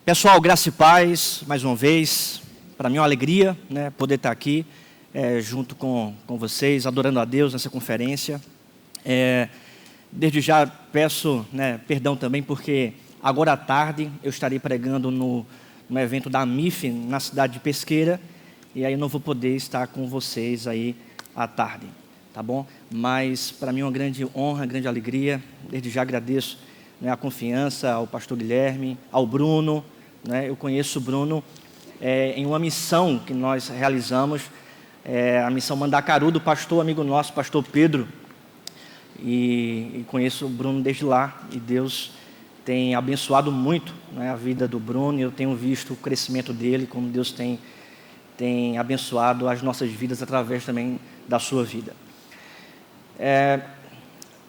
Pessoal, graça e paz, mais uma vez. Para mim é uma alegria, poder estar aqui junto com vocês, adorando a Deus nessa conferência. Desde já peço perdão também, porque agora à tarde eu estarei pregando no evento da AMIF, na cidade de Pesqueira, e aí eu não vou poder estar com vocês aí à tarde, tá bom? Mas para mim é uma grande honra, grande alegria. Desde já agradeço a confiança ao pastor Guilherme, ao Bruno. Eu conheço o Bruno em uma missão que nós realizamos, a missão Mandacaru, do pastor amigo nosso, pastor Pedro. E conheço o Bruno desde lá, e Deus tem abençoado muito a vida do Bruno, e eu tenho visto o crescimento dele, como Deus tem abençoado as nossas vidas através também da sua vida.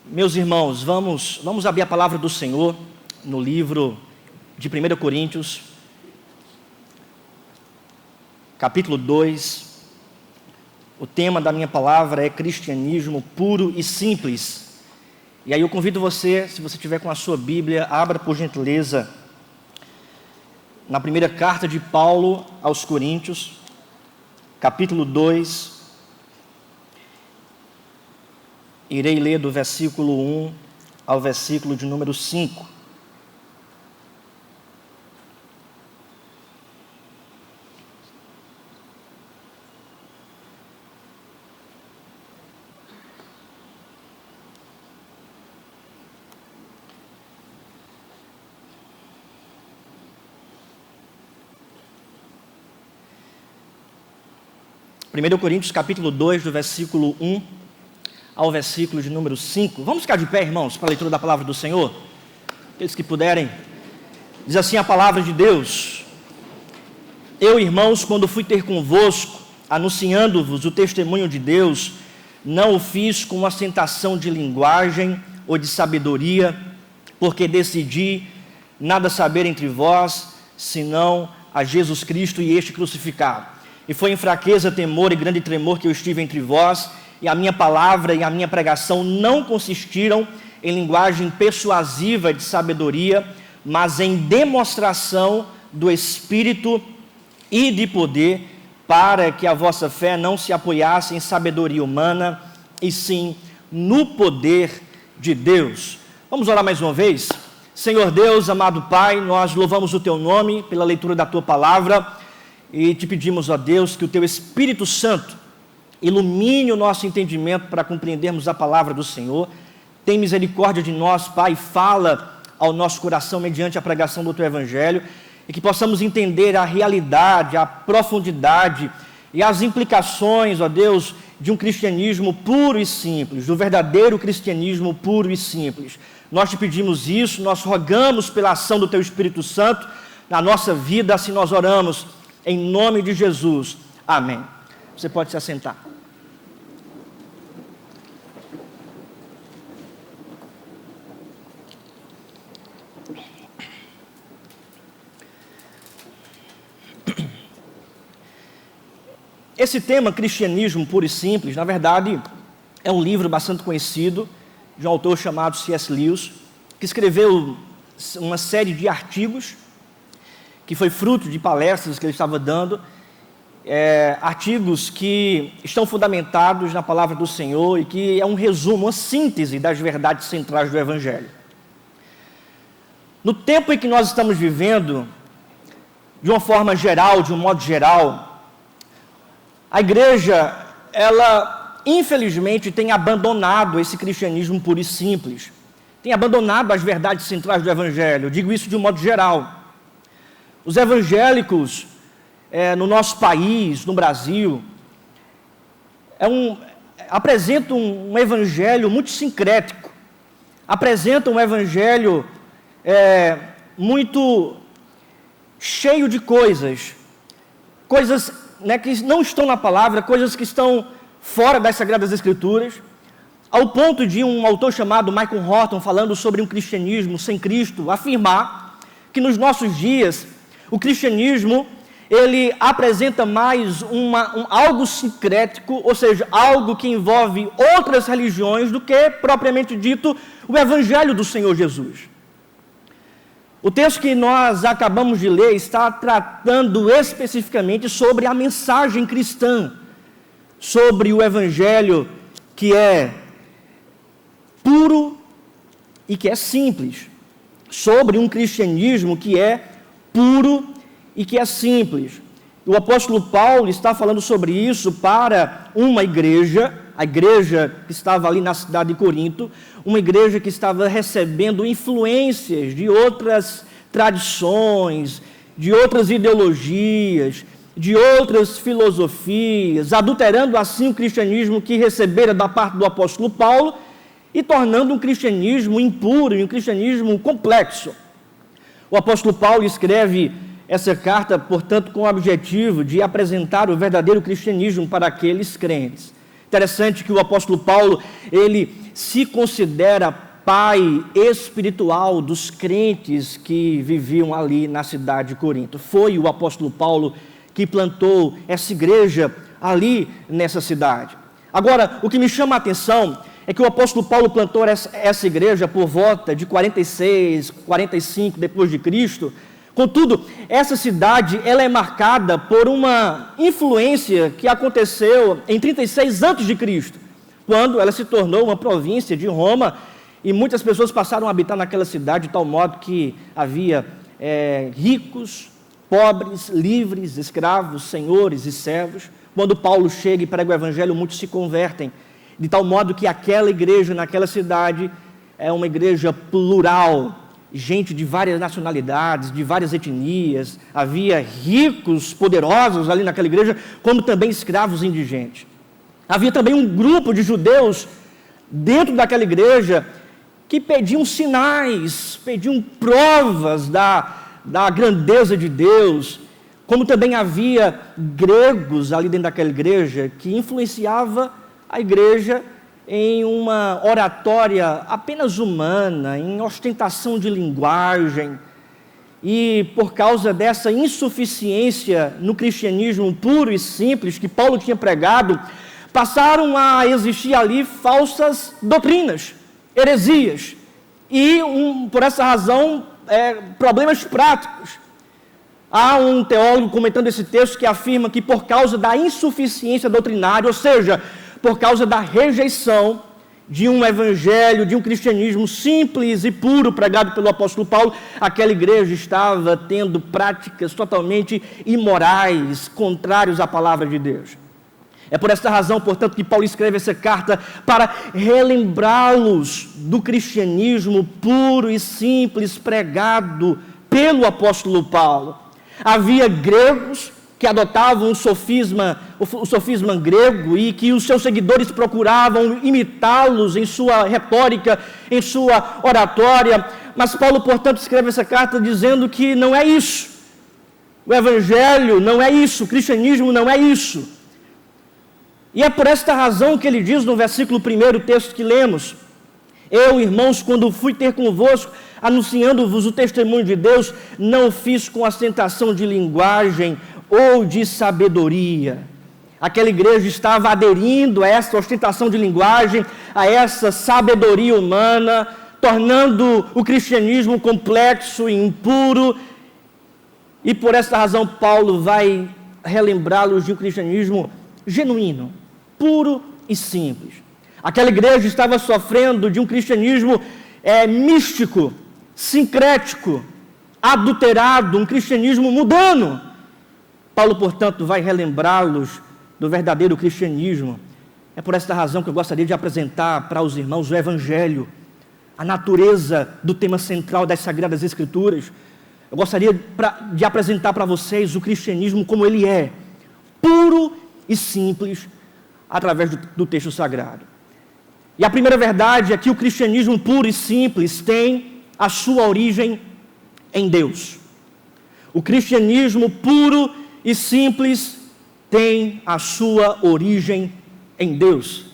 Meus irmãos, vamos abrir a palavra do Senhor no livro de 1 Coríntios, capítulo 2. O tema da minha palavra é cristianismo puro e simples. E aí eu convido você, se você tiver com a sua Bíblia, abra por gentileza na primeira carta de Paulo aos Coríntios, capítulo 2. Irei ler do versículo 1 ao versículo de número 5. Primeiro Coríntios, capítulo 2, do versículo 1 ao versículo de número 5. Vamos ficar de pé, irmãos, para a leitura da palavra do Senhor? Aqueles que puderem. Diz assim a palavra de Deus: Eu, irmãos, quando fui ter convosco, anunciando-vos o testemunho de Deus, não o fiz com ostentação de linguagem ou de sabedoria, porque decidi nada saber entre vós, senão a Jesus Cristo e este crucificado. E foi em fraqueza, temor e grande tremor que eu estive entre vós, e a minha palavra e a minha pregação não consistiram em linguagem persuasiva de sabedoria, mas em demonstração do Espírito e de poder, para que a vossa fé não se apoiasse em sabedoria humana, e sim no poder de Deus. Vamos orar mais uma vez? Senhor Deus, amado Pai, nós louvamos o Teu nome pela leitura da Tua palavra, e te pedimos, ó Deus, que o Teu Espírito Santo ilumine o nosso entendimento para compreendermos a palavra do Senhor. Tem misericórdia de nós, Pai, fala ao nosso coração mediante a pregação do Teu Evangelho, e que possamos entender a realidade, a profundidade e as implicações, ó Deus, de um cristianismo puro e simples, do verdadeiro cristianismo puro e simples. Nós te pedimos isso, nós rogamos pela ação do Teu Espírito Santo na nossa vida, assim nós oramos, em nome de Jesus. Amém. Você pode se assentar. Esse tema, cristianismo puro e simples, na verdade, é um livro bastante conhecido, de um autor chamado C.S. Lewis, que escreveu uma série de artigos, que foi fruto de palestras que ele estava dando, artigos que estão fundamentados na palavra do Senhor e que é um resumo, uma síntese das verdades centrais do Evangelho. No tempo em que nós estamos vivendo, de uma forma geral, de um modo geral, a igreja, ela infelizmente tem abandonado esse cristianismo puro e simples, tem abandonado as verdades centrais do Evangelho. Eu digo isso de um modo geral. Os evangélicos no nosso país, no Brasil, apresentam um evangelho muito sincrético, apresentam um evangelho muito cheio de coisas que não estão na palavra, coisas que estão fora das Sagradas Escrituras, ao ponto de um autor chamado Michael Horton, falando sobre um cristianismo sem Cristo, afirmar que nos nossos dias o cristianismo, ele apresenta mais algo sincrético, ou seja, algo que envolve outras religiões do que, propriamente dito, o Evangelho do Senhor Jesus. O texto que nós acabamos de ler está tratando especificamente sobre a mensagem cristã, sobre o evangelho que é puro e que é simples, sobre um cristianismo que é puro e que é simples. O apóstolo Paulo está falando sobre isso para uma igreja, a igreja que estava ali na cidade de Corinto, uma igreja que estava recebendo influências de outras tradições, de outras ideologias, de outras filosofias, adulterando assim o cristianismo que recebera da parte do apóstolo Paulo e tornando um cristianismo impuro e um cristianismo complexo. O apóstolo Paulo escreve essa carta, portanto, com o objetivo de apresentar o verdadeiro cristianismo para aqueles crentes. Interessante que o apóstolo Paulo, ele se considera pai espiritual dos crentes que viviam ali na cidade de Corinto. Foi o apóstolo Paulo que plantou essa igreja ali nessa cidade. Agora, o que me chama a atenção é que o apóstolo Paulo plantou essa igreja por volta de 46, 45 depois de Cristo. Contudo, essa cidade ela é marcada por uma influência que aconteceu em 36 a.C., quando ela se tornou uma província de Roma e muitas pessoas passaram a habitar naquela cidade de tal modo que havia ricos, pobres, livres, escravos, senhores e servos. Quando Paulo chega e prega o evangelho, muitos se convertem, de tal modo que aquela igreja naquela cidade é uma igreja plural, gente de várias nacionalidades, de várias etnias, havia ricos, poderosos ali naquela igreja, como também escravos indigentes. Havia também um grupo de judeus dentro daquela igreja que pediam sinais, pediam provas da grandeza de Deus, como também havia gregos ali dentro daquela igreja que influenciava a igreja em uma oratória apenas humana, em ostentação de linguagem, e por causa dessa insuficiência no cristianismo puro e simples que Paulo tinha pregado, passaram a existir ali falsas doutrinas, heresias, e por essa razão, problemas práticos. Há um teólogo comentando esse texto que afirma que por causa da insuficiência doutrinária, ou seja, por causa da rejeição de um evangelho, de um cristianismo simples e puro pregado pelo apóstolo Paulo, aquela igreja estava tendo práticas totalmente imorais, contrárias à palavra de Deus. É por essa razão, portanto, que Paulo escreve essa carta para relembrá-los do cristianismo puro e simples pregado pelo apóstolo Paulo. Havia gregos que adotavam o sofisma grego e que os seus seguidores procuravam imitá-los em sua retórica, em sua oratória, mas Paulo, portanto, escreve essa carta dizendo que não é isso. O evangelho não é isso, o cristianismo não é isso. E é por esta razão que ele diz no versículo 1, o texto que lemos: eu, irmãos, quando fui ter convosco, anunciando-vos o testemunho de Deus, não fiz com ostentação de linguagem ou de sabedoria. Aquela igreja estava aderindo a essa ostentação de linguagem, a essa sabedoria humana, tornando o cristianismo complexo e impuro. E por essa razão Paulo vai relembrá-los de um cristianismo genuíno, puro e simples. Aquela igreja estava sofrendo de um cristianismo místico, sincrético, adulterado, um cristianismo mundano. Paulo, portanto, vai relembrá-los do verdadeiro cristianismo. É por esta razão que eu gostaria de apresentar para os irmãos o evangelho, a natureza do tema central das Sagradas Escrituras. Eu gostaria de apresentar para vocês o cristianismo como ele é, puro e simples, através do texto sagrado. E a primeira verdade é que o cristianismo puro e simples tem a sua origem em Deus. O cristianismo puro e simples tem a sua origem em Deus.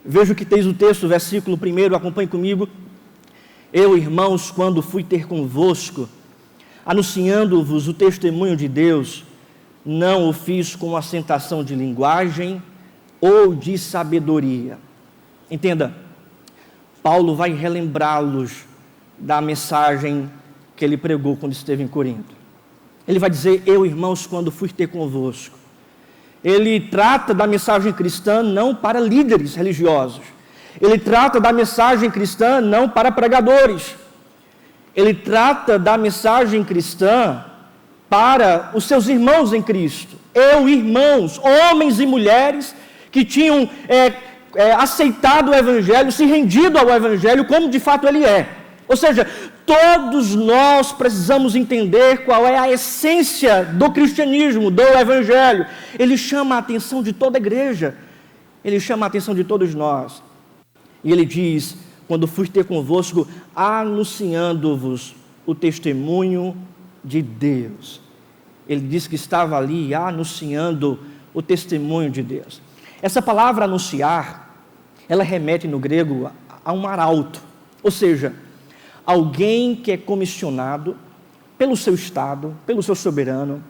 Veja o que diz o texto, versículo 1, acompanhe comigo. Eu, irmãos, quando fui ter convosco, anunciando-vos o testemunho de Deus, não o fiz com ostentação de linguagem ou de sabedoria. Entenda, Paulo vai relembrá-los da mensagem que que ele pregou quando esteve em Corinto. Ele vai dizer: eu, irmãos, quando fui ter convosco. Ele trata da mensagem cristã não para líderes religiosos. Ele trata da mensagem cristã não para pregadores. Ele trata da mensagem cristã para os seus irmãos em Cristo. Eu, irmãos, homens e mulheres que tinham aceitado o Evangelho, se rendido ao Evangelho como de fato ele é. Ou seja, todos nós precisamos entender qual é a essência do cristianismo, do Evangelho. Ele chama a atenção de toda a igreja. Ele chama a atenção de todos nós. E ele diz: quando fui ter convosco, anunciando-vos o testemunho de Deus. Ele diz que estava ali anunciando o testemunho de Deus. Essa palavra anunciar, ela remete no grego a um arauto, ou seja, alguém que é comissionado pelo seu estado, pelo seu soberano,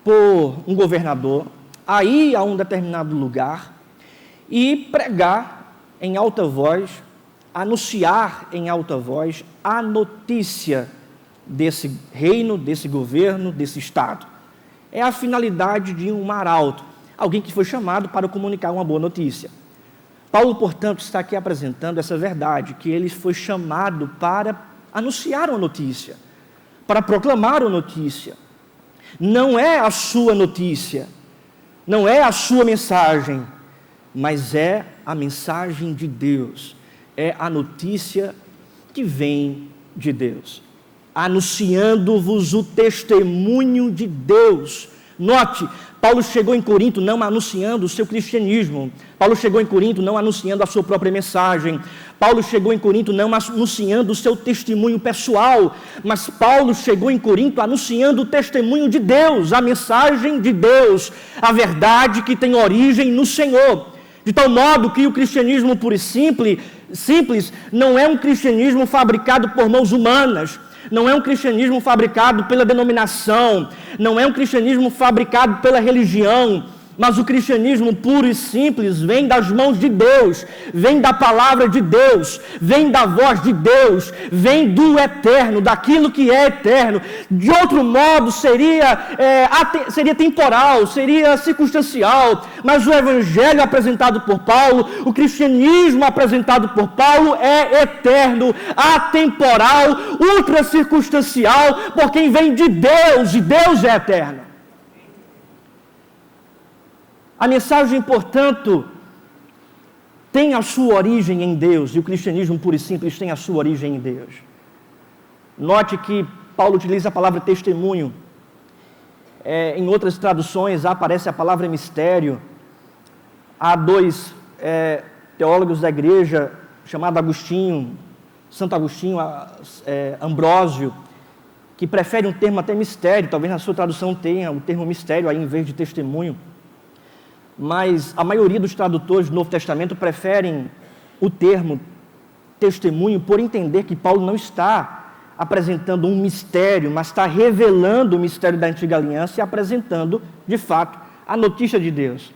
por um governador, a ir a um determinado lugar e pregar em alta voz, anunciar em alta voz a notícia desse reino, desse governo, desse estado. É a finalidade de um arauto, alguém que foi chamado para comunicar uma boa notícia. Paulo, portanto, está aqui apresentando essa verdade, que ele foi chamado para anunciar uma notícia, para proclamar uma notícia. Não é a sua notícia, não é a sua mensagem, mas é a mensagem de Deus, é a notícia que vem de Deus, anunciando-vos o testemunho de Deus. Note, Paulo chegou em Corinto não anunciando o seu cristianismo. Paulo chegou em Corinto não anunciando a sua própria mensagem. Paulo chegou em Corinto não anunciando o seu testemunho pessoal. Mas Paulo chegou em Corinto anunciando o testemunho de Deus, a mensagem de Deus, a verdade que tem origem no Senhor. De tal modo que o cristianismo puro e simples não é um cristianismo fabricado por mãos humanas. Não é um cristianismo fabricado pela denominação, não é um cristianismo fabricado pela religião, mas o cristianismo puro e simples vem das mãos de Deus, vem da palavra de Deus, vem da voz de Deus, vem do eterno, daquilo que é eterno. De outro modo seria temporal, seria circunstancial, mas o evangelho apresentado por Paulo, o cristianismo apresentado por Paulo é eterno, atemporal, ultra circunstancial, por quem vem de Deus, e Deus é eterno. A mensagem, portanto, tem a sua origem em Deus, e o cristianismo puro e simples tem a sua origem em Deus. Note que Paulo utiliza a palavra testemunho. Em outras traduções aparece a palavra mistério. Há dois teólogos da igreja, chamado Agostinho, Santo Agostinho, Ambrósio, que preferem um termo até mistério. Talvez na sua tradução tenha o termo mistério aí em vez de testemunho. Mas a maioria dos tradutores do Novo Testamento preferem o termo testemunho por entender que Paulo não está apresentando um mistério, mas está revelando o mistério da antiga aliança e apresentando, de fato, a notícia de Deus.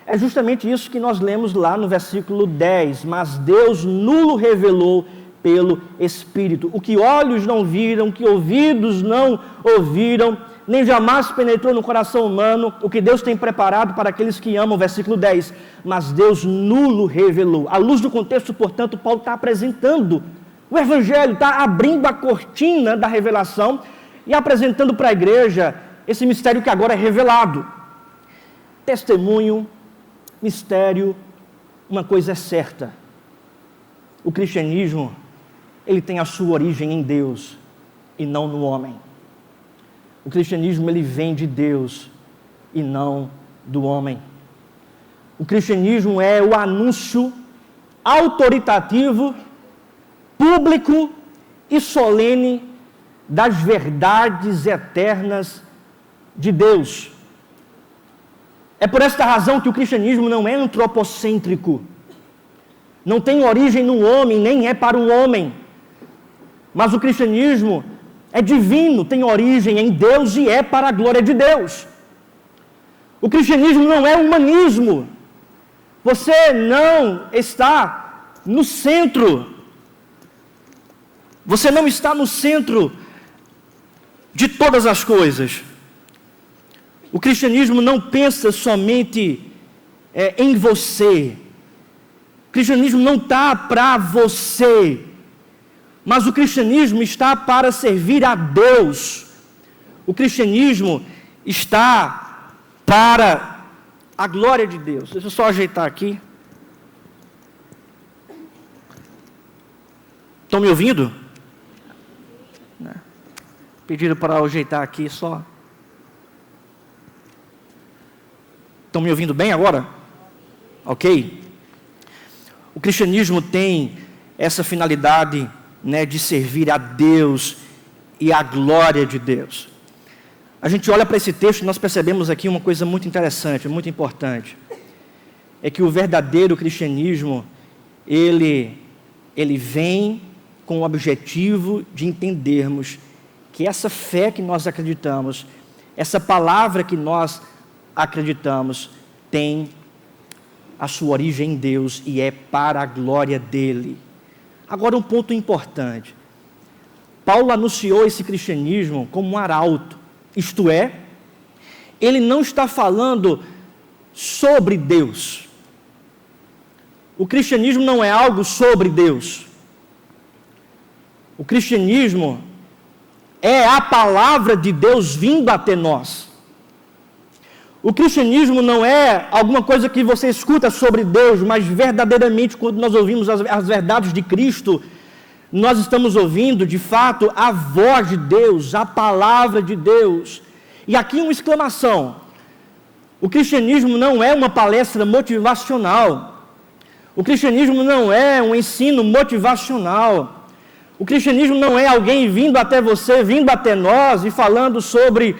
É justamente isso que nós lemos lá no versículo 10. Mas Deus nulo revelou pelo Espírito. O que olhos não viram, o que ouvidos não ouviram, nem jamais penetrou no coração humano, o que Deus tem preparado para aqueles que amam, versículo 10, mas Deus nulo revelou. À luz do contexto, portanto, Paulo está apresentando o Evangelho, está abrindo a cortina da revelação e apresentando para a igreja esse mistério que agora é revelado. Testemunho, mistério, uma coisa é certa. O cristianismo, ele tem a sua origem em Deus e não no homem. O cristianismo, ele vem de Deus e não do homem. O cristianismo é o anúncio autoritativo, público e solene das verdades eternas de Deus. É por esta razão que o cristianismo não é antropocêntrico, não tem origem no homem, nem é para o homem, mas o cristianismo é divino, tem origem em Deus e é para a glória de Deus. O cristianismo não é humanismo. Você não está no centro. Você não está no centro de todas as coisas. O cristianismo não pensa somente em você. O cristianismo não está para você, mas o cristianismo está para servir a Deus. O cristianismo está para a glória de Deus. Deixa eu só ajeitar aqui. Estão me ouvindo? Pediram para ajeitar aqui só. Estão me ouvindo bem agora? Ok? O cristianismo tem essa finalidade, de servir a Deus e a glória de Deus. A gente olha para esse texto e nós percebemos aqui uma coisa muito interessante, muito importante. É que o verdadeiro cristianismo, ele vem com o objetivo de entendermos que essa fé que nós acreditamos, essa palavra que nós acreditamos, tem a sua origem em Deus e é para a glória dele. Agora, um ponto importante. Paulo anunciou esse cristianismo como um arauto, isto é, ele não está falando sobre Deus. O cristianismo não é algo sobre Deus. O cristianismo é a palavra de Deus vindo até nós. O cristianismo não é alguma coisa que você escuta sobre Deus, mas verdadeiramente, quando nós ouvimos as verdades de Cristo, nós estamos ouvindo, de fato, a voz de Deus, a palavra de Deus. E aqui uma exclamação: o cristianismo não é uma palestra motivacional. O cristianismo não é um ensino motivacional. O cristianismo não é alguém vindo até você, vindo até nós e falando sobre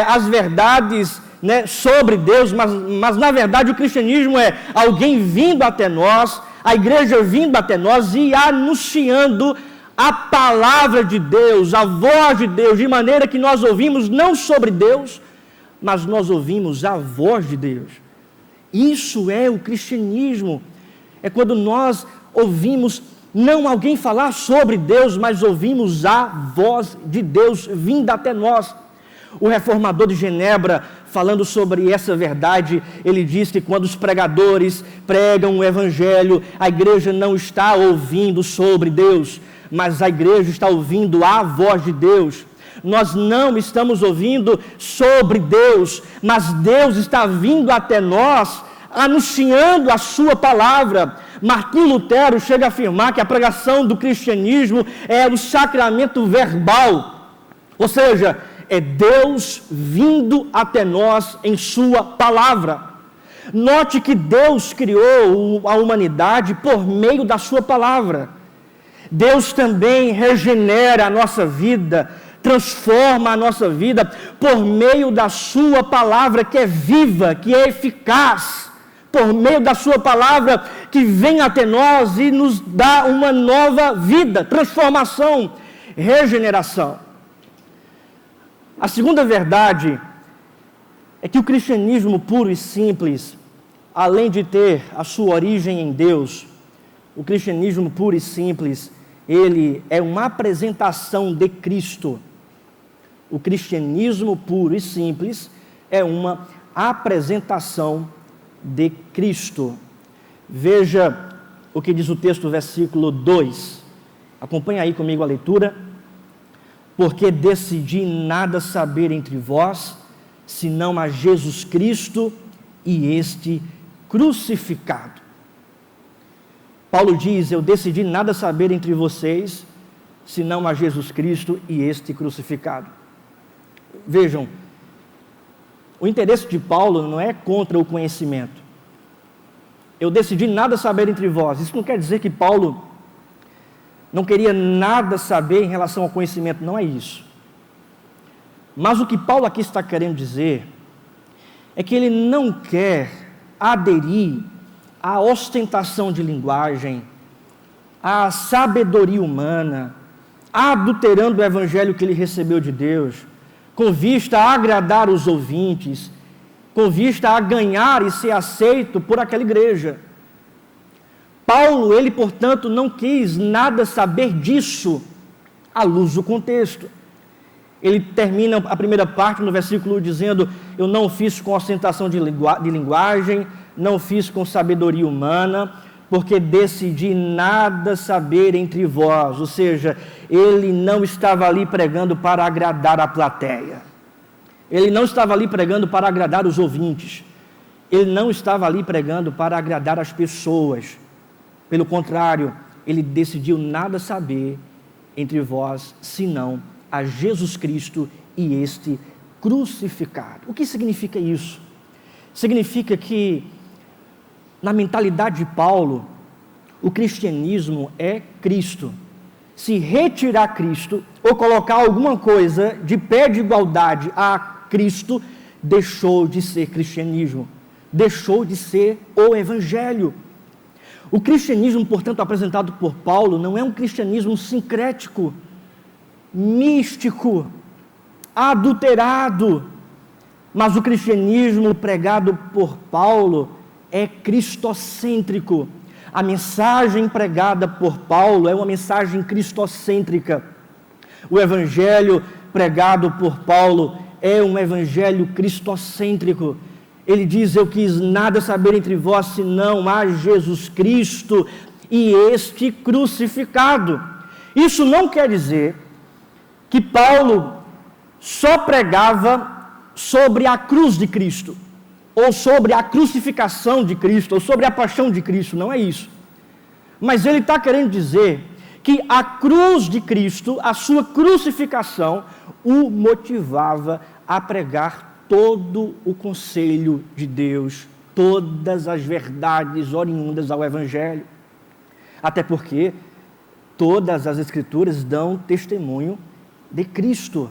as verdades, sobre Deus, mas na verdade o cristianismo é alguém vindo até nós, a igreja vindo até nós e anunciando a palavra de Deus, a voz de Deus, de maneira que nós ouvimos não sobre Deus, mas nós ouvimos a voz de Deus. Isso é o cristianismo. É quando nós ouvimos não alguém falar sobre Deus, mas ouvimos a voz de Deus vinda até nós. O reformador de Genebra, falando sobre essa verdade, ele diz que quando os pregadores pregam o evangelho, a igreja não está ouvindo sobre Deus, mas a igreja está ouvindo a voz de Deus. Nós não estamos ouvindo sobre Deus, mas Deus está vindo até nós, anunciando a sua palavra. Martinho Lutero chega a afirmar que a pregação do cristianismo é o sacramento verbal, ou seja, é Deus vindo até nós em sua palavra. Note que Deus criou a humanidade por meio da sua palavra. Deus também regenera a nossa vida, transforma a nossa vida por meio da sua palavra, que é viva, que é eficaz, por meio da sua palavra que vem até nós e nos dá uma nova vida, transformação, regeneração. A segunda verdade é que o cristianismo puro e simples, além de ter a sua origem em Deus, o cristianismo puro e simples, ele é uma apresentação de Cristo. O cristianismo puro e simples é uma apresentação de Cristo. Veja o que diz o texto, versículo 2. Acompanhe aí comigo a leitura. Porque decidi nada saber entre vós, senão a Jesus Cristo e este crucificado. Paulo diz: eu decidi nada saber entre vocês, senão a Jesus Cristo e este crucificado. Vejam, o interesse de Paulo não é contra o conhecimento. Eu decidi nada saber entre vós. Isso não quer dizer que Paulo não queria nada saber em relação ao conhecimento, não é isso. Mas o que Paulo aqui está querendo dizer é que ele não quer aderir à ostentação de linguagem, à sabedoria humana, adulterando o evangelho que ele recebeu de Deus, com vista a agradar os ouvintes, com vista a ganhar e ser aceito por aquela igreja. Paulo, ele, portanto, não quis nada saber disso, à luz do contexto. Ele termina a primeira parte no versículo dizendo: eu não fiz com ostentação de linguagem, não fiz com sabedoria humana, porque decidi nada saber entre vós. Ou seja, ele não estava ali pregando para agradar a plateia. Ele não estava ali pregando para agradar os ouvintes. Ele não estava ali pregando para agradar as pessoas. Pelo contrário, ele decidiu nada saber entre vós, senão a Jesus Cristo e este crucificado. O que significa isso? Significa que, na mentalidade de Paulo, o cristianismo é Cristo. Se retirar Cristo, ou colocar alguma coisa de pé de igualdade a Cristo, deixou de ser cristianismo, deixou de ser o Evangelho. O cristianismo, portanto, apresentado por Paulo, não é um cristianismo sincrético, místico, adulterado, mas o cristianismo pregado por Paulo é cristocêntrico. A mensagem pregada por Paulo é uma mensagem cristocêntrica. O evangelho pregado por Paulo é um evangelho cristocêntrico. Ele diz: eu quis nada saber entre vós, senão a Jesus Cristo e este crucificado. Isso não quer dizer que Paulo só pregava sobre a cruz de Cristo, ou sobre a crucificação de Cristo, ou sobre a paixão de Cristo, não é isso. Mas ele está querendo dizer que a cruz de Cristo, a sua crucificação, o motivava a pregar todo o conselho de Deus, todas as verdades oriundas ao Evangelho. Até porque todas as Escrituras dão testemunho de Cristo.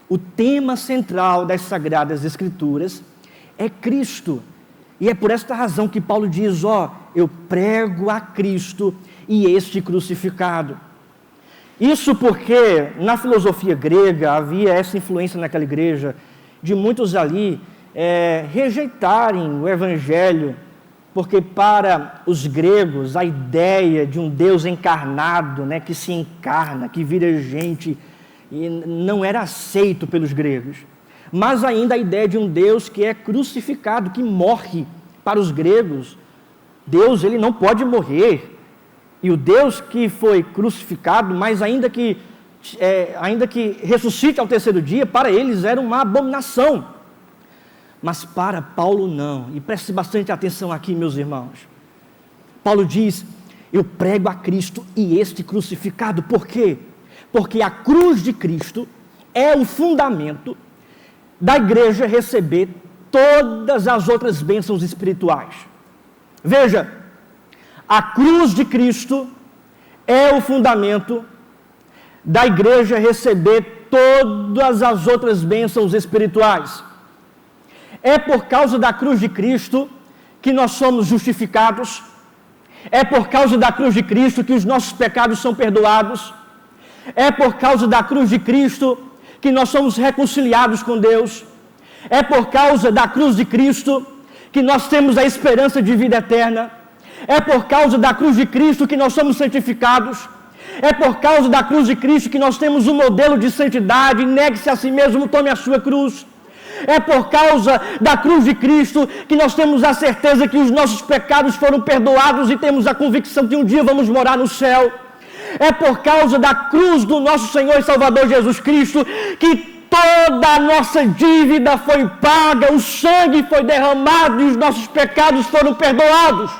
O tema central das Sagradas Escrituras é Cristo. E é por esta razão que Paulo diz: eu prego a Cristo e este crucificado. Isso porque na filosofia grega havia essa influência naquela igreja de muitos ali rejeitarem o Evangelho, porque para os gregos a ideia de um Deus encarnado, que se encarna, que vira gente, e não era aceito pelos gregos. Mas ainda a ideia de um Deus que é crucificado, que morre. Para os gregos, Deus, ele não pode morrer. E o Deus que foi crucificado, mas ainda que ressuscite ao terceiro dia, para eles era uma abominação. Mas para Paulo não. E preste bastante atenção aqui, meus irmãos. Paulo diz: eu prego a Cristo e este crucificado. Por quê? Porque a cruz de Cristo é o fundamento da igreja receber todas as outras bênçãos espirituais. Veja, a cruz de Cristo é o fundamento da igreja receber todas as outras bênçãos espirituais. É por causa da cruz de Cristo que nós somos justificados. É por causa da cruz de Cristo que os nossos pecados são perdoados. É por causa da cruz de Cristo que nós somos reconciliados com Deus. É por causa da cruz de Cristo que nós temos a esperança de vida eterna. É por causa da cruz de Cristo que nós somos santificados. É por causa da cruz de Cristo que nós temos um modelo de santidade: negue-se a si mesmo, tome a sua cruz. É por causa da cruz de Cristo que nós temos a certeza que os nossos pecados foram perdoados e temos a convicção que um dia vamos morar no céu. É por causa da cruz do nosso Senhor e Salvador Jesus Cristo que toda a nossa dívida foi paga, o sangue foi derramado e os nossos pecados foram perdoados.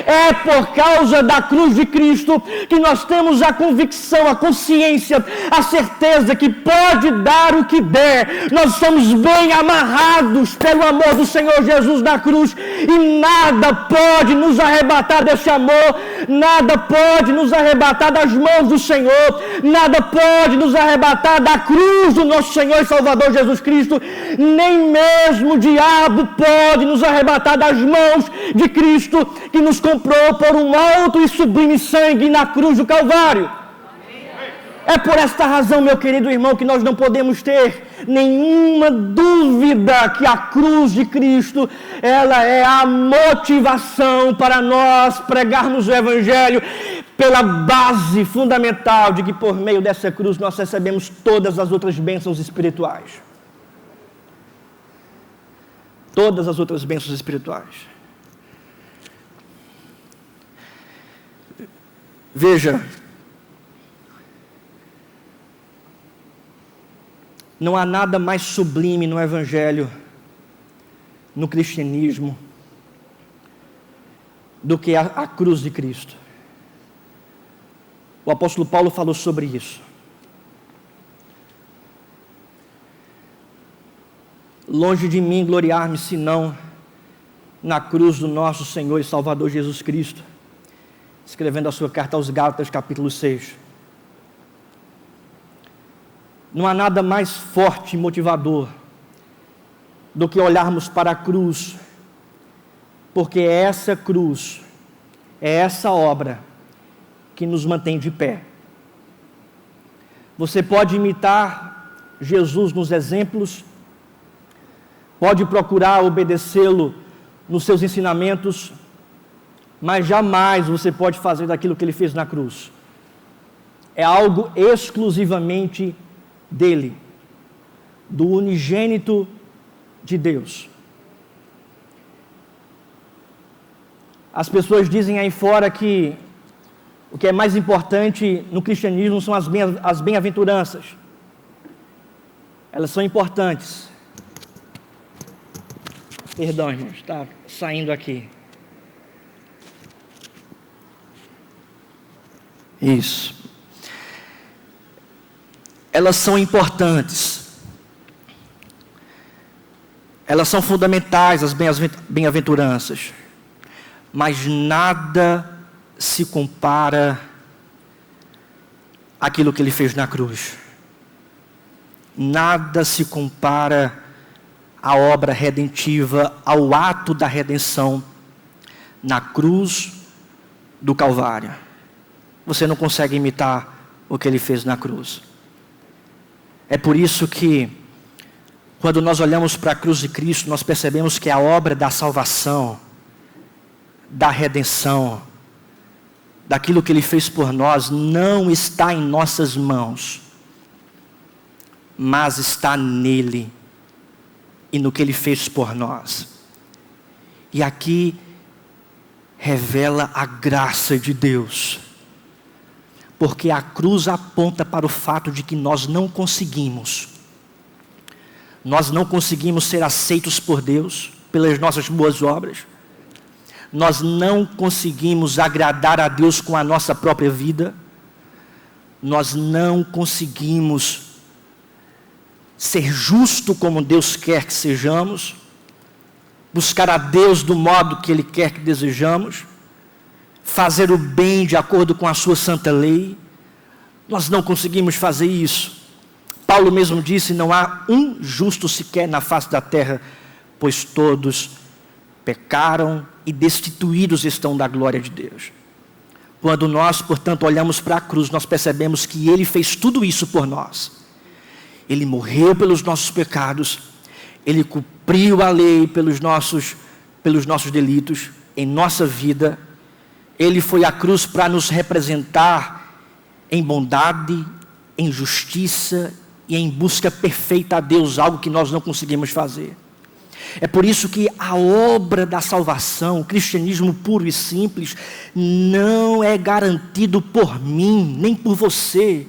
É por causa da cruz de Cristo que nós temos a convicção, a consciência, a certeza que pode dar o que der. Nós estamos bem amarrados pelo amor do Senhor Jesus na cruz e nada pode nos arrebatar desse amor, nada pode nos arrebatar das mãos do Senhor, nada pode nos arrebatar da cruz do nosso Senhor e Salvador Jesus Cristo, nem mesmo o diabo pode nos arrebatar das mãos de Cristo, que nos comprou por um alto e sublime sangue na cruz do Calvário. É por esta razão, meu querido irmão, que nós não podemos ter nenhuma dúvida que a cruz de Cristo, ela é a motivação para nós pregarmos o Evangelho. pela base fundamental de que por meio dessa cruz nós recebemos todas as outras bênçãos espirituais. Todas as outras bênçãos espirituais. Veja, não há nada mais sublime no Evangelho, no cristianismo, do que a cruz de Cristo. O apóstolo Paulo falou sobre isso. Longe de mim gloriar-me, senão na cruz do nosso Senhor e Salvador Jesus Cristo, escrevendo a sua carta aos Gálatas, capítulo 6. Não há nada mais forte e motivador do que olharmos para a cruz, porque é essa cruz, é essa obra que nos mantém de pé. Você pode imitar Jesus nos exemplos, pode procurar obedecê-lo nos seus ensinamentos, mas jamais você pode fazer daquilo que ele fez na cruz. É algo exclusivamente dele, do unigênito de Deus. As pessoas dizem aí fora que o que é mais importante no cristianismo são as bem-aventuranças. Elas são importantes. Perdão, irmãos, está saindo aqui. Isso. Elas são importantes. Elas são fundamentais, as bem-aventuranças. Mas nada se compara àquilo que ele fez na cruz. Nada se compara à obra redentiva, ao ato da redenção na cruz do Calvário. Você não consegue imitar o que ele fez na cruz. É por isso que, quando nós olhamos para a cruz de Cristo, nós percebemos que a obra da salvação, da redenção, daquilo que ele fez por nós, não está em nossas mãos, mas está nele e no que ele fez por nós. E aqui revela a graça de Deus, porque a cruz aponta para o fato de que nós não conseguimos ser aceitos por Deus pelas nossas boas obras. Nós não conseguimos agradar a Deus com a nossa própria vida. Nós não conseguimos ser justo como Deus quer que sejamos, buscar a Deus do modo que Ele quer que desejamos, fazer o bem de acordo com a sua santa lei. Nós não conseguimos fazer isso. Paulo mesmo disse: não há um justo sequer na face da terra, pois todos pecaram e destituídos estão da glória de Deus. Quando nós, portanto, olhamos para a cruz, nós percebemos que Ele fez tudo isso por nós. Ele morreu pelos nossos pecados, Ele cumpriu a lei pelos nossos delitos em nossa vida. Ele foi à cruz para nos representar em bondade, em justiça e em busca perfeita a Deus, algo que nós não conseguimos fazer. É por isso que a obra da salvação, o cristianismo puro e simples, não é garantido por mim, nem por você.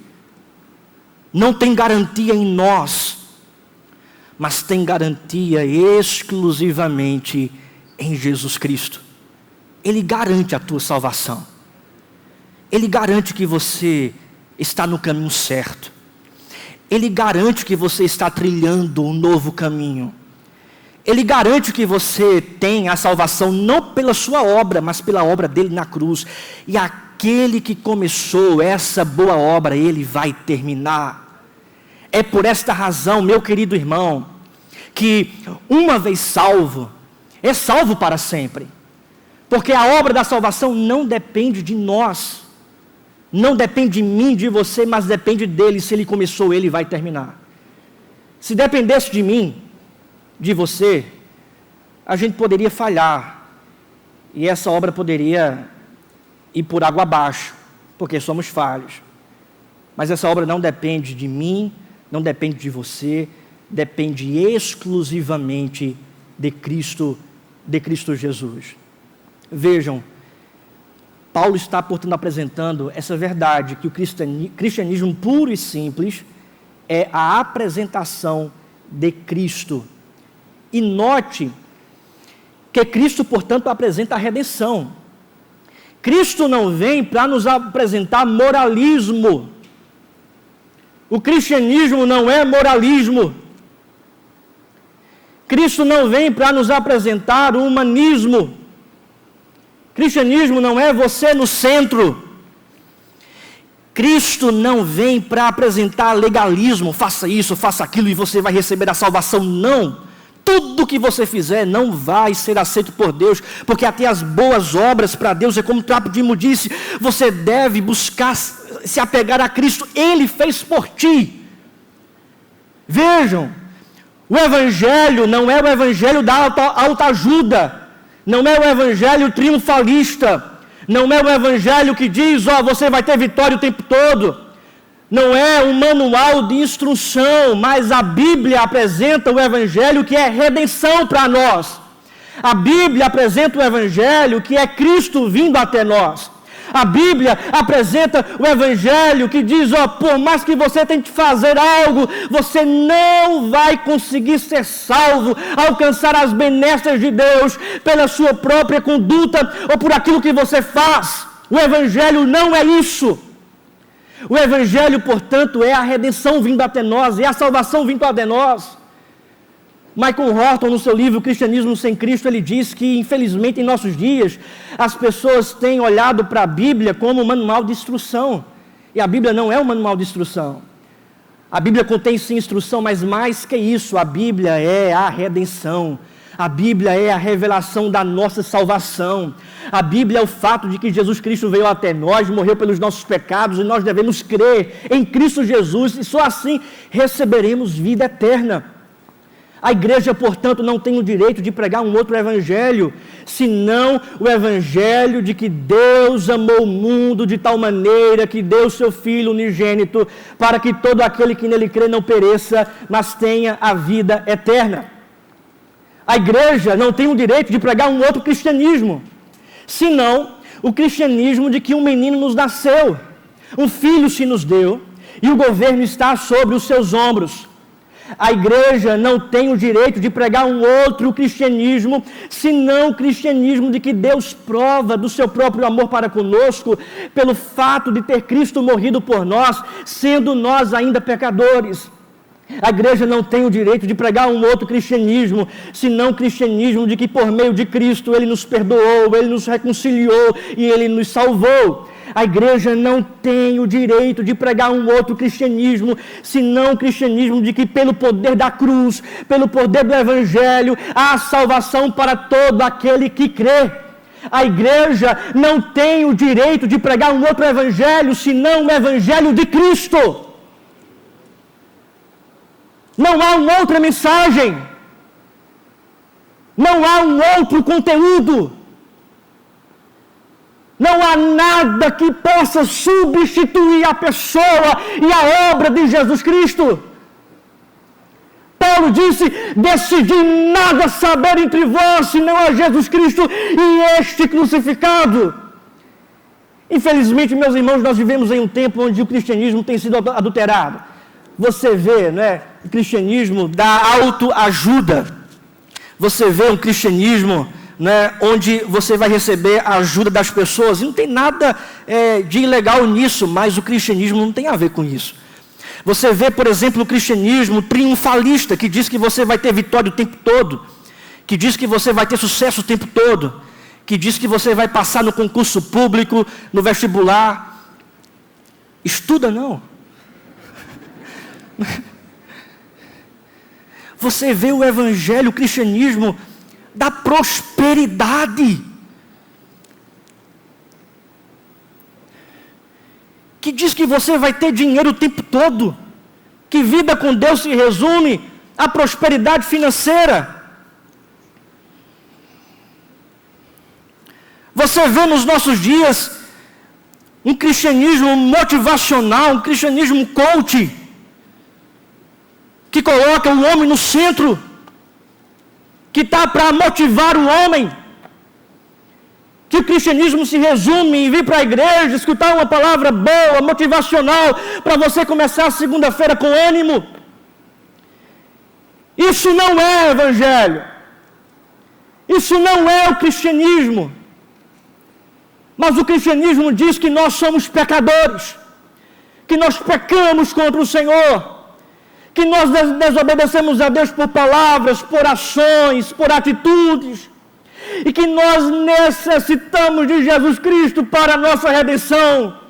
Não tem garantia em nós, mas tem garantia exclusivamente em Jesus Cristo. Ele garante a tua salvação. Ele garante que você está no caminho certo. Ele garante que você está trilhando um novo caminho. Ele garante que você tem a salvação não pela sua obra, mas pela obra dele na cruz. E aquele que começou essa boa obra, ele vai terminar. É por esta razão, meu querido irmão, que uma vez salvo, é salvo para sempre. Porque a obra da salvação não depende de nós. Não depende de mim, de você, mas depende dele. Se ele começou, ele vai terminar. Se dependesse de mim, de você, a gente poderia falhar, e essa obra poderia ir por água abaixo. porque somos falhos. Mas essa obra não depende de mim, não depende de você, depende exclusivamente de Cristo Jesus. Vejam, Paulo está, portanto, apresentando essa verdade, que o cristianismo puro e simples é a apresentação de Cristo. E note que Cristo, portanto, apresenta a redenção. Cristo não vem para nos apresentar moralismo. O cristianismo não é moralismo. Cristo não vem para nos apresentar o humanismo. Cristianismo não é você no centro. Cristo não vem para apresentar legalismo, faça isso, faça aquilo e você vai receber a salvação. Não. Tudo que você fizer não vai ser aceito por Deus, porque até as boas obras para Deus é como trapo de imundície. Você deve buscar se apegar a Cristo, Ele fez por ti. Vejam, o Evangelho não é o Evangelho da autoajuda, não é o Evangelho triunfalista, não é o Evangelho que diz, você vai ter vitória o tempo todo. Não é um manual de instrução, mas a Bíblia apresenta o Evangelho que é redenção para nós. A Bíblia apresenta o Evangelho que é Cristo vindo até nós. A Bíblia apresenta o Evangelho que diz, por mais que você tente fazer algo, você não vai conseguir ser salvo, alcançar as benesses de Deus pela sua própria conduta ou por aquilo que você faz. O Evangelho não é isso. O Evangelho, portanto, é a redenção vindo até nós, é a salvação vindo até nós. Michael Horton, no seu livro Cristianismo Sem Cristo, ele diz que, infelizmente, em nossos dias, as pessoas têm olhado para a Bíblia como um manual de instrução. E a Bíblia não é um manual de instrução. A Bíblia contém sim instrução, mas mais que isso, a Bíblia é a redenção. A Bíblia é a revelação da nossa salvação. A Bíblia é o fato de que Jesus Cristo veio até nós, morreu pelos nossos pecados, e nós devemos crer em Cristo Jesus, e só assim receberemos vida eterna. A igreja, portanto, não tem o direito de pregar um outro evangelho, senão o evangelho de que Deus amou o mundo de tal maneira que deu seu Filho unigênito, para que todo aquele que nele crê não pereça, mas tenha a vida eterna. A igreja não tem o direito de pregar um outro cristianismo, senão o cristianismo de que um menino nos nasceu, um filho se nos deu, e o governo está sobre os seus ombros. A igreja não tem o direito de pregar um outro cristianismo, senão o cristianismo de que Deus prova do seu próprio amor para conosco, pelo fato de ter Cristo morrido por nós, sendo nós ainda pecadores. A igreja não tem o direito de pregar um outro cristianismo, senão o cristianismo de que por meio de Cristo Ele nos perdoou, Ele nos reconciliou e Ele nos salvou. A igreja não tem o direito de pregar um outro cristianismo, senão o cristianismo de que pelo poder da cruz, pelo poder do Evangelho, há salvação para todo aquele que crê. A igreja não tem o direito de pregar um outro Evangelho, senão o Evangelho de Cristo. Não há uma outra mensagem, não há um outro conteúdo, não há nada que possa substituir a pessoa e a obra de Jesus Cristo. Paulo disse, decidi nada saber entre vós, senão a Jesus Cristo e este crucificado. Infelizmente, meus irmãos, nós vivemos em um tempo onde o cristianismo tem sido adulterado. Você vê, o cristianismo da autoajuda. Você vê um cristianismo, onde você vai receber a ajuda das pessoas. E não tem nada de ilegal nisso, mas o cristianismo não tem a ver com isso. Você vê, por exemplo, o cristianismo triunfalista, que diz que você vai ter vitória o tempo todo, que diz que você vai ter sucesso o tempo todo, que diz que você vai passar no concurso público, no vestibular. Estuda não. Você vê o evangelho, o cristianismo da prosperidade, que diz que você vai ter dinheiro o tempo todo, que vida com Deus se resume à prosperidade financeira. Você vê nos nossos dias um cristianismo motivacional, um cristianismo coach, que coloca o homem no centro, que está para motivar o homem, que o cristianismo se resume em vir para a igreja, escutar uma palavra boa, motivacional, para você começar a segunda-feira com ânimo. Isso não é evangelho, isso não é o cristianismo. Mas o cristianismo diz que nós somos pecadores, que nós pecamos contra o Senhor, que nós desobedecemos a Deus por palavras, por ações, por atitudes, e que nós necessitamos de Jesus Cristo para a nossa redenção,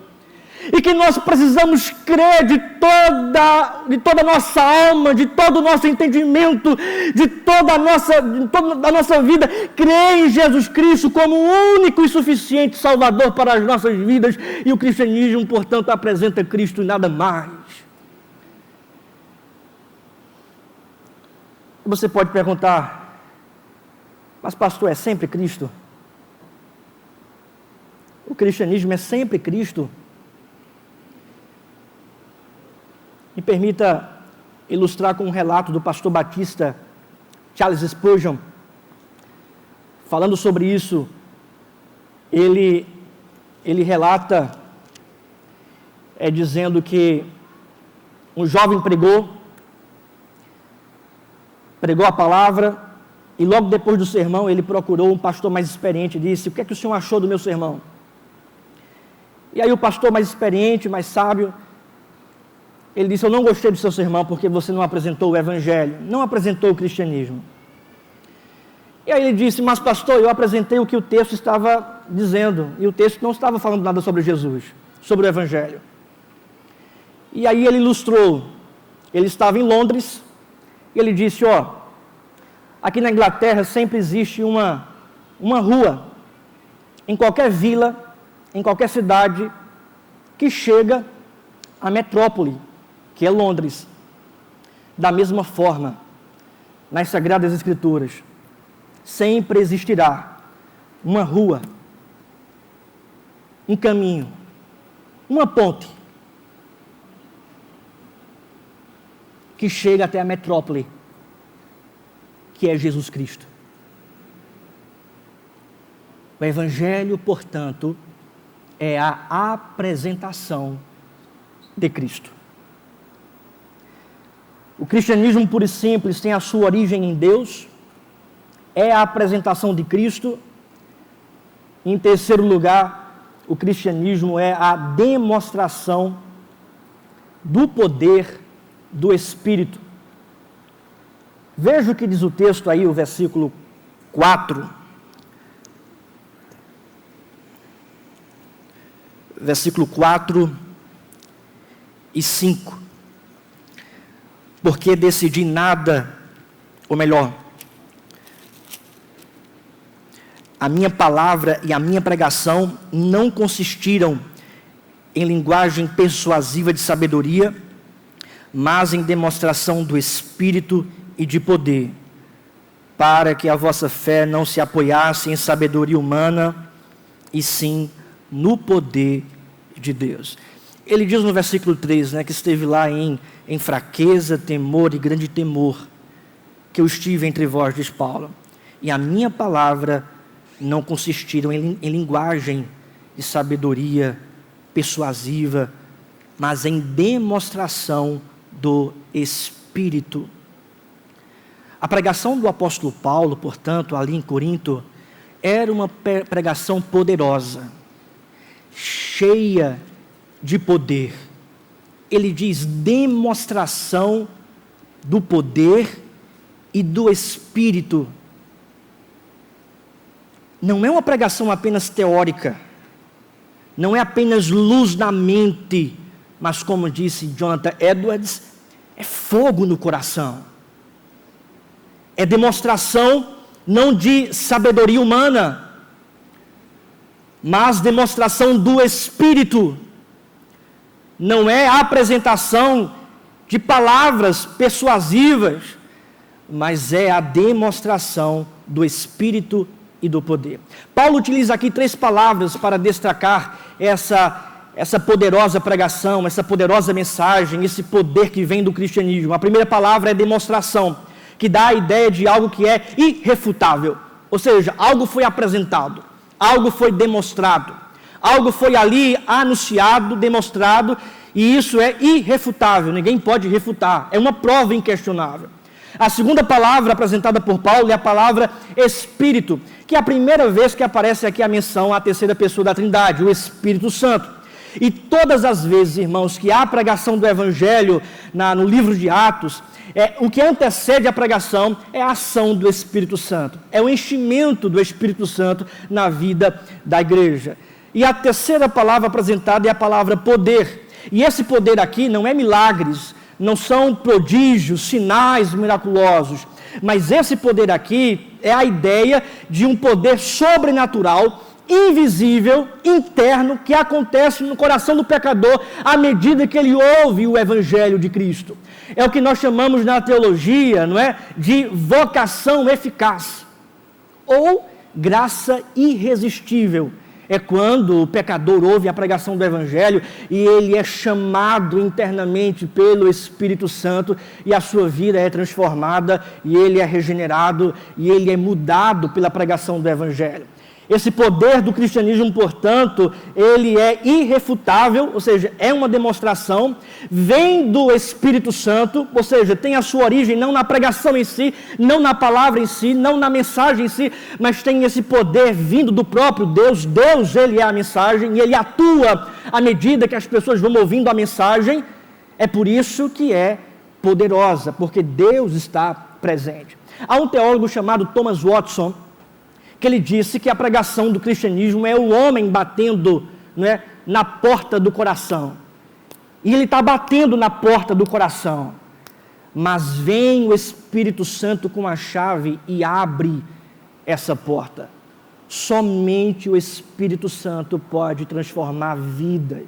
e que nós precisamos crer de toda a nossa alma, de todo o nosso entendimento, de toda a nossa vida, crer em Jesus Cristo como o único e suficiente Salvador para as nossas vidas, e o cristianismo, portanto, apresenta Cristo e nada mais. Você pode perguntar, mas pastor, é sempre Cristo? O cristianismo é sempre Cristo? Me permita ilustrar com um relato do pastor batista Charles Spurgeon. Falando sobre isso, ele relata, dizendo que um jovem pregou a palavra, e logo depois do sermão ele procurou um pastor mais experiente e disse: o que é que o senhor achou do meu sermão? E aí o pastor mais experiente, mais sábio, ele disse: eu não gostei do seu sermão porque você não apresentou o evangelho, não apresentou o cristianismo. E aí ele disse: mas pastor, eu apresentei o que o texto estava dizendo, e o texto não estava falando nada sobre Jesus, sobre o evangelho. E aí ele ilustrou, ele estava em Londres, e ele disse: aqui na Inglaterra sempre existe uma rua, em qualquer vila, em qualquer cidade, que chega à metrópole, que é Londres. Da mesma forma, nas Sagradas Escrituras, sempre existirá uma rua, um caminho, uma ponte, que chega até a metrópole, que é Jesus Cristo. O Evangelho, portanto, é a apresentação de Cristo. O cristianismo puro e simples tem a sua origem em Deus, é a apresentação de Cristo. Em terceiro lugar, o cristianismo é a demonstração do poder do Espírito. Veja o que diz o texto aí, o versículo 4. Versículo 4 e 5. Porque decidi nada, ou melhor, a minha palavra e a minha pregação não consistiram em linguagem persuasiva de sabedoria, mas em demonstração do Espírito e de poder, para que a vossa fé não se apoiasse em sabedoria humana, e sim no poder de Deus. Ele diz no versículo 3, que esteve lá em fraqueza, temor e grande temor, que eu estive entre vós, diz Paulo, e a minha palavra não consistiram em linguagem de sabedoria persuasiva, mas em demonstração do Espírito. A pregação do apóstolo Paulo, portanto, ali em Corinto, era uma pregação poderosa, cheia de poder. Ele diz demonstração do poder e do Espírito. Não é uma pregação apenas teórica, não é apenas luz na mente, mas como disse Jonathan Edwards, é fogo no coração. É demonstração não de sabedoria humana, mas demonstração do Espírito. Não é a apresentação de palavras persuasivas, mas é a demonstração do Espírito e do poder. Paulo utiliza aqui 3 palavras para destacar essa essa poderosa pregação, essa poderosa mensagem, esse poder que vem do cristianismo? A primeira palavra é demonstração, que dá a ideia de algo que é irrefutável. Ou seja, algo foi apresentado, algo foi demonstrado, algo foi ali anunciado, demonstrado, e isso é irrefutável, ninguém pode refutar, é uma prova inquestionável. A segunda palavra apresentada por Paulo é a palavra Espírito, que é a primeira vez que aparece aqui a menção à terceira pessoa da Trindade, o Espírito Santo. E todas as vezes, irmãos, que há a pregação do Evangelho no livro de Atos, o que antecede a pregação é a ação do Espírito Santo, é o enchimento do Espírito Santo na vida da igreja. E a terceira palavra apresentada é a palavra poder. E esse poder aqui não é milagres, não são prodígios, sinais miraculosos, mas esse poder aqui é a ideia de um poder sobrenatural, invisível, interno, que acontece no coração do pecador à medida que ele ouve o Evangelho de Cristo. É o que nós chamamos na teologia, não é, de vocação eficaz, ou graça irresistível. É quando o pecador ouve a pregação do Evangelho e ele é chamado internamente pelo Espírito Santo e a sua vida é transformada e ele é regenerado e ele é mudado pela pregação do Evangelho. Esse poder do cristianismo, portanto, ele é irrefutável, ou seja, é uma demonstração, vem do Espírito Santo, ou seja, tem a sua origem não na pregação em si, não na palavra em si, não na mensagem em si, mas tem esse poder vindo do próprio Deus. Deus, ele é a mensagem e ele atua à medida que as pessoas vão ouvindo a mensagem. É por isso que é poderosa, porque Deus está presente. Há um teólogo chamado Thomas Watson, que ele disse que a pregação do cristianismo é o homem batendo, né, na porta do coração. E ele está batendo na porta do coração. Mas vem o Espírito Santo com a chave e abre essa porta. Somente o Espírito Santo pode transformar vidas.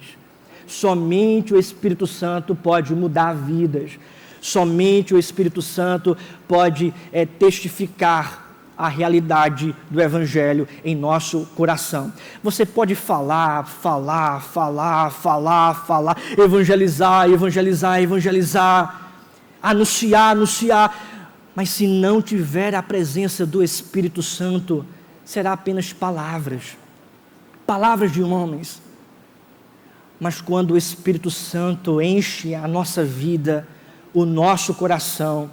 Somente o Espírito Santo pode mudar vidas. Somente o Espírito Santo pode testificar a realidade do Evangelho em nosso coração. Você pode falar, evangelizar, anunciar, mas se não tiver a presença do Espírito Santo, será apenas palavras de homens. Mas quando o Espírito Santo enche a nossa vida, o nosso coração,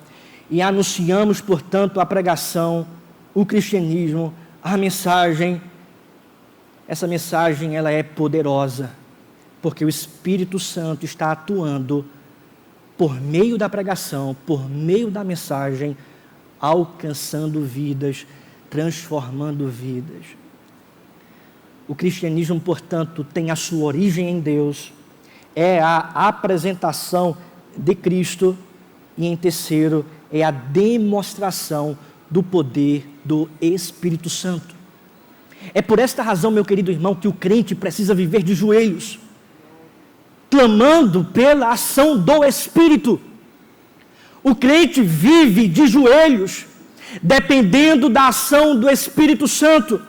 e anunciamos, portanto, a pregação, o cristianismo, a mensagem, essa mensagem ela é poderosa, porque o Espírito Santo está atuando por meio da pregação, por meio da mensagem, alcançando vidas, transformando vidas. O cristianismo, portanto, tem a sua origem em Deus, é a apresentação de Cristo e, em terceiro, é a demonstração do poder do Espírito Santo. É por esta razão, meu querido irmão, que o crente precisa viver de joelhos, clamando pela ação do Espírito. O crente vive de joelhos, dependendo da ação do Espírito Santo.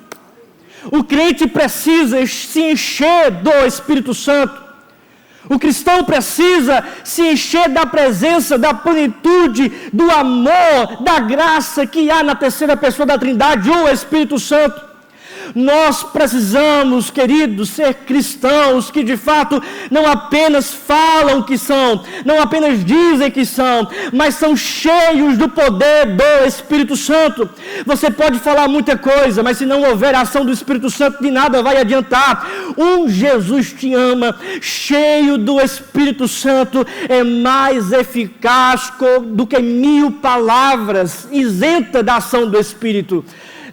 O crente precisa se encher do Espírito Santo. O cristão precisa se encher da presença, da plenitude, do amor, da graça que há na terceira pessoa da Trindade, o Espírito Santo. Nós precisamos, queridos, ser cristãos que de fato não apenas falam que são, não apenas dizem que são, mas são cheios do poder do Espírito Santo. Você pode falar muita coisa, mas se não houver a ação do Espírito Santo, de nada vai adiantar. Um Jesus te ama, cheio do Espírito Santo, é mais eficaz do que 1000 palavras, isenta da ação do Espírito.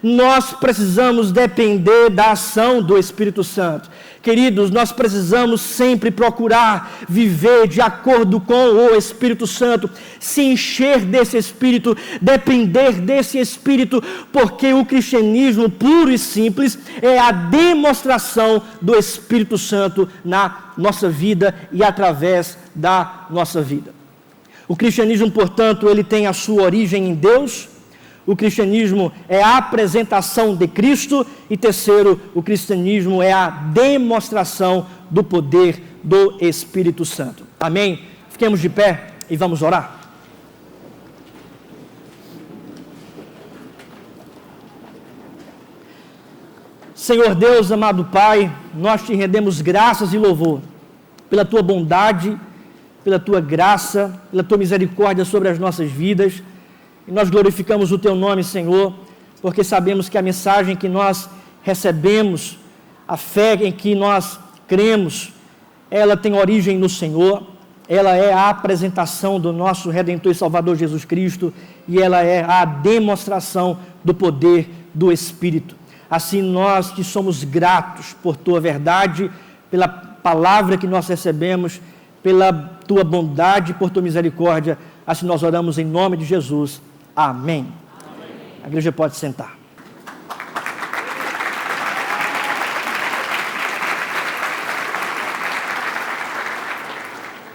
Nós precisamos depender da ação do Espírito Santo. Queridos, nós precisamos sempre procurar viver de acordo com o Espírito Santo, se encher desse Espírito, depender desse Espírito, porque o cristianismo puro e simples é a demonstração do Espírito Santo na nossa vida e através da nossa vida. O cristianismo, portanto, ele tem a sua origem em Deus. O cristianismo é a apresentação de Cristo. E terceiro, o cristianismo é a demonstração do poder do Espírito Santo. Amém? Fiquemos de pé e vamos orar. Senhor Deus, amado Pai, nós te rendemos graças e louvor pela tua bondade, pela tua graça, pela tua misericórdia sobre as nossas vidas. E nós glorificamos o teu nome, Senhor, porque sabemos que a mensagem que nós recebemos, a fé em que nós cremos, ela tem origem no Senhor, ela é a apresentação do nosso Redentor e Salvador Jesus Cristo, e ela é a demonstração do poder do Espírito. Assim nós te somos gratos por tua verdade, pela palavra que nós recebemos, pela tua bondade, por tua misericórdia. Assim nós oramos em nome de Jesus. Amém. Amém. A igreja pode sentar.